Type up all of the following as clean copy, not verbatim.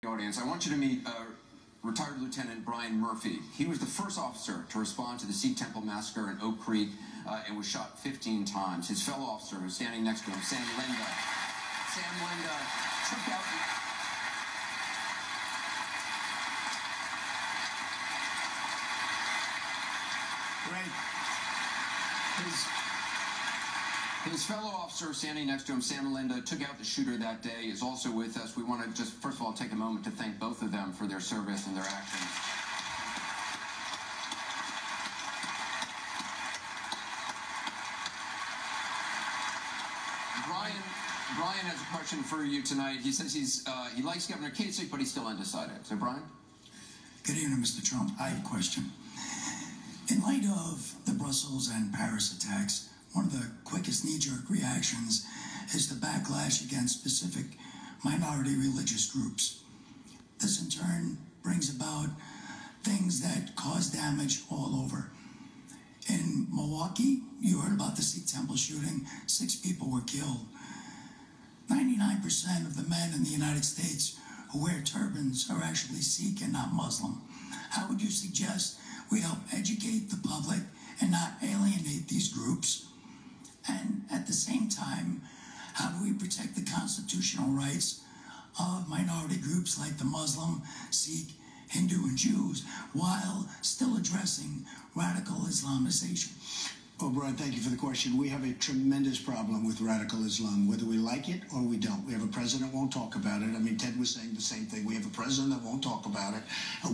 audience, I want you to meet retired Lieutenant Brian Murphy. He was the first officer to respond to the Sikh temple massacre in Oak Creek and was shot 15 times. His fellow officer who was standing next to him, Sam Linda. Sam Linda took out... Great. His fellow officer standing next to him, Sam Linda, took out the shooter that day, is also with us. We want to just, first of all, take a moment to thank both of them for their service and their actions. Brian has a question for you tonight. He says he likes Governor Kasich, but he's still undecided. So, Brian? Good evening, Mr. Trump. I have a question. In light of the Brussels and Paris attacks, one of the quickest knee-jerk reactions is the backlash against specific minority religious groups. This, in turn, brings about things that cause damage all over. In Milwaukee, you heard about the Sikh temple shooting. 6 people were killed. 99% of the men in the United States who wear turbans are actually Sikh and not Muslim. How would you suggest we help educate the public and not alienate these groups? And at the same time, how do we protect the constitutional rights of minority groups like the Muslim, Sikh, Hindu, and Jews while still addressing radical Islamization? Well, Brian, thank you for the question. We have a tremendous problem with radical Islam, whether we like it or we don't. We have a president who won't talk about it. I mean, Ted was saying the same thing. We have a president that won't talk about it.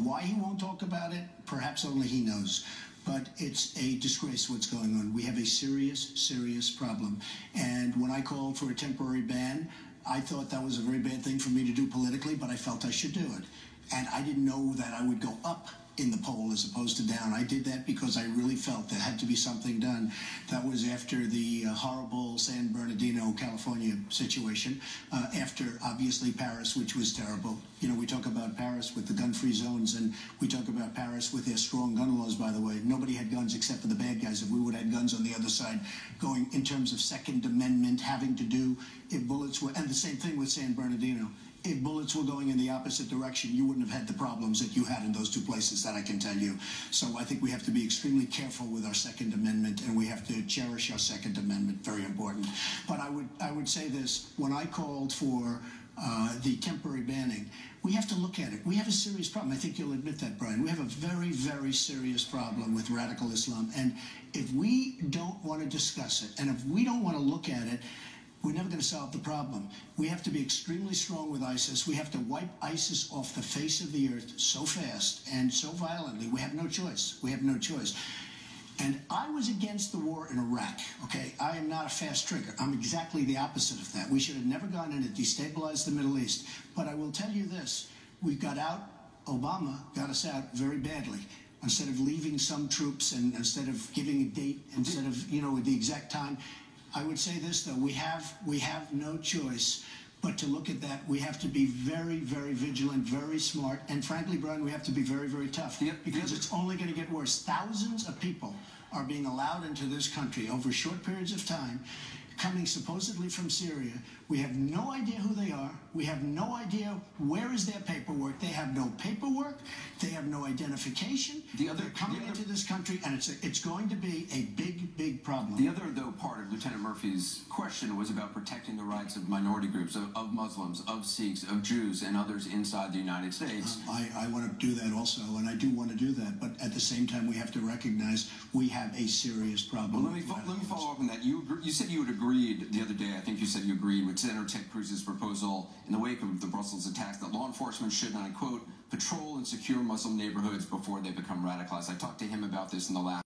Why he won't talk about it, perhaps only he knows. But it's a disgrace what's going on. We have a serious, serious problem. And when I called for a temporary ban, I thought that was a very bad thing for me to do politically, but I felt I should do it. And I didn't know that I would go up in the poll as opposed to down. I did that because I really felt there had to be something done. That was after the horrible San Bernardino, California situation, after obviously Paris, which was terrible. You know, we talk about Paris with the gun-free zones, and we talk about Paris with their strong gun laws, by the way. Nobody had guns except for the bad guys. If we would have had guns on the other side, going in terms of Second Amendment, having to do, if bullets were, and the same thing with San Bernardino. If bullets were going in the opposite direction, you wouldn't have had the problems that you had in those 2 places, that I can tell you. So I think we have to be extremely careful with our Second Amendment, and we have to cherish our Second Amendment, very important. But I would say this, when I called for the temporary banning, we have to look at it. We have a serious problem. I think you'll admit that, Brian. We have a very, very serious problem with radical Islam. And if we don't want to discuss it, and if we don't want to look at it, we're never going to solve the problem. We have to be extremely strong with ISIS. We have to wipe ISIS off the face of the earth so fast and so violently. We have no choice. We have no choice. And I was against the war in Iraq, okay? I am not a fast trigger. I'm exactly the opposite of that. We should have never gone in and destabilized the Middle East. But I will tell you this, we got out, Obama got us out very badly. Instead of leaving some troops and instead of giving a date, instead of, you know, the exact time, I would say this, though, we have no choice but to look at that. We have to be very, very vigilant, very smart, and frankly, Brian, we have to be very, very tough, because it's only going to get worse. Thousands of people are being allowed into this country over short periods of time, coming supposedly from Syria. We have no idea who they are. We have no idea where is their paperwork. They have no paperwork. They have no identification. They're coming into this country, and it's going to be a big, big problem. The other, though, part of Lieutenant Murphy's question was about protecting the rights of minority groups, of Muslims, of Sikhs, of Jews, and others inside the United States. I want to do that also, and I do want to do that. But at the same time, we have to recognize we have a serious problem. Well, let me follow up on that. You said you had agreed the other day, I think you said you agreed with Senator Ted Cruz's proposal in the wake of the Brussels attacks that law enforcement should, and I quote, patrol and secure Muslim neighborhoods before they become radicalized. I talked to him about this in the last